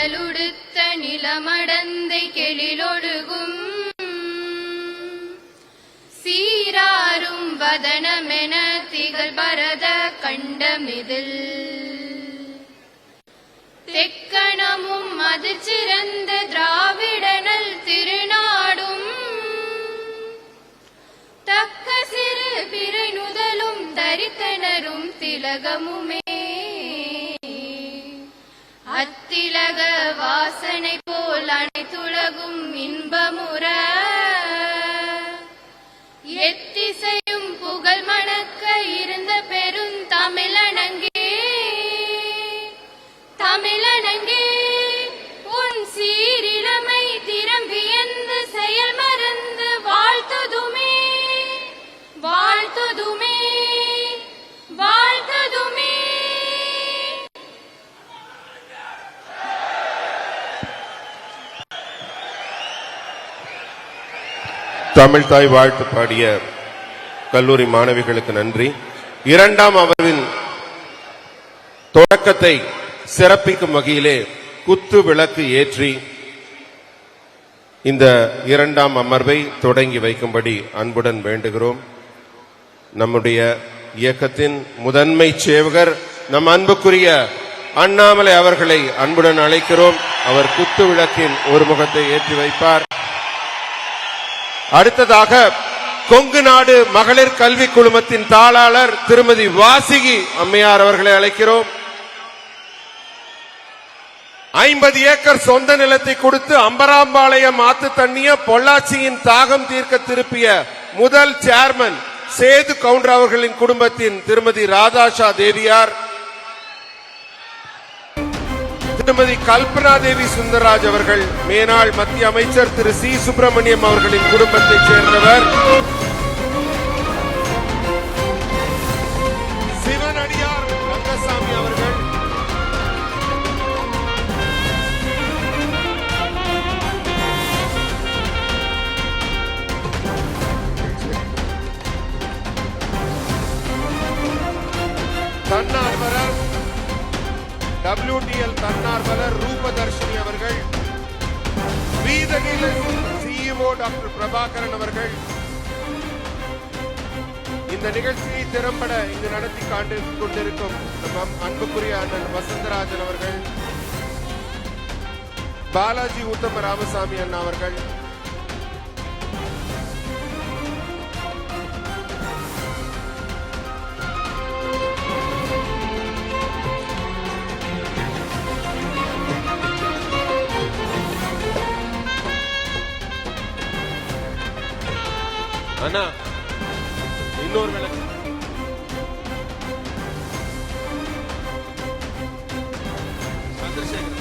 கடலுடுத்த நிலமடந்தை கெளிலொழுகும் சீராரும் வதனமென திகழ் பரத கண்டமிதில் தெக்கணமும் அது சிறந்த திராவிடனல் திருநாடும் தக்க சிறு பிறை நுதலும் தரித்தனரும் திலகமுமே அத்திலக வாசனை போல் அனைத்துலகும் இன்பமுற எத்திசையும் புகழ் மணக்க இருந்த பெரும் தமிழனங்கே தமிழனங்கே உன் சீரிழமை திறம் வியந்து செயல் மறந்து வாழ்த்துதுமே வாழ்த்துதுமே வாழ்த்துதுமே. தமிழ் தாய் வாழ்த்து பாடிய கல்லூரி மாணவிகளுக்கு நன்றி. இரண்டாம் அமர்வின் தொடக்கத்தை சிறப்பிக்கும் வகையிலே குத்து விளக்கு ஏற்றி இந்த இரண்டாம் அமர்வை தொடங்கி வைக்கும்படி அன்புடன் வேண்டுகிறோம். நம்முடைய இயக்கத்தின் முதன்மை சேவகர் நம் அன்புக்குரிய அண்ணாமலை அவர்களை அன்புடன் அழைக்கிறோம். அவர் குத்து விளக்கின் ஒரு முகத்தை ஏற்றி வைப்பார். அடுத்ததாக கொங்கு நாடு மகளிர் கல்வி குழுமத்தின் தாளாளர் திருமதி வாசிகி அம்மையார் அவர்களை அழைக்கிறோம். 50 ஏக்கர் சொந்த நிலத்தை கொடுத்து அம்பராம்பாளையம் ஆத்து தண்ணிய பொள்ளாச்சியின் தாகம் தீர்க்க திருப்பிய முதல் சேர்மன் சேது கவுண்டர் அவர்களின் குடும்பத்தின் திருமதி ராதாஷா தேவியார், திருமதி கல்பனா தேவி சுந்தரராஜ் அவர்கள் மேனாள் மத்திய அமைச்சர் திரு சி சுப்பிரமணியம் அவர்களின் குடும்பத்தைச் சேர்ந்தவர், சிவனடியார் ரங்கசாமி அவர்கள், தன்னார்வலர் WTL தன்னார்வலர் ரூபதர்ஷினி அவர்கள், வீதகில CEO டாக்டர் பிரபாகரன் அவர்கள், இந்த நிகழ்ச்சியை திறம்பட இங்கு நடத்தி கொண்டிருக்கும் நம் அன்புக்குரிய அண்ணன் வசந்தராஜன் அவர்கள், பாலாஜி உத்தம ராமசாமி அண்ணா அவர்கள், அண்ணா இன்னொரு விளக்கு, சந்திரசேகர்,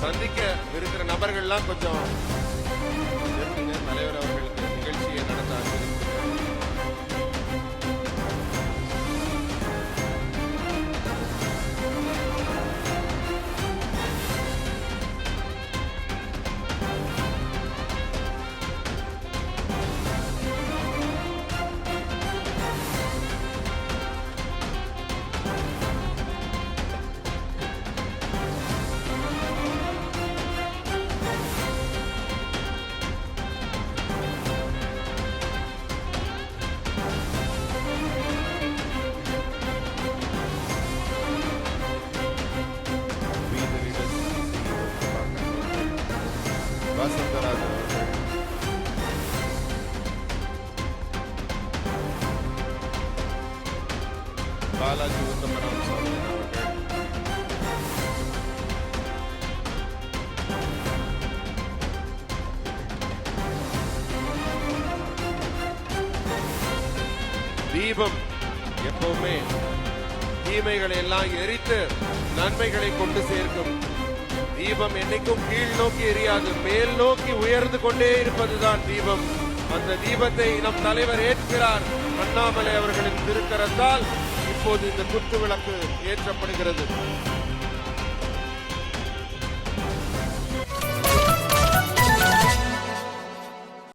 சந்திக்க இருக்கிற நபர்கள்லாம் கொஞ்சம் தலைவர் அவர்களுக்கு நிகழ்ச்சியை நடத்த உத்தமராம் சுவாமி அவர்கள். தீபம் எப்பவுமே தீமைகளை எல்லாம் எரித்து நன்மைகளை கொண்டு சேர்க்கும். தீபம் என்னைக்கும் கீழ் நோக்கி எரியாது, மேல் நோக்கி உயர்ந்து கொண்டே இருப்பதுதான் தீபம். அந்த தீபத்தை நம் தலைவர் ஏற்கிறார். அண்ணாமலை அவர்களின் திருக்கரத்தால் இப்போது இந்த குத்து விளக்கு ஏற்றப்படுகிறது.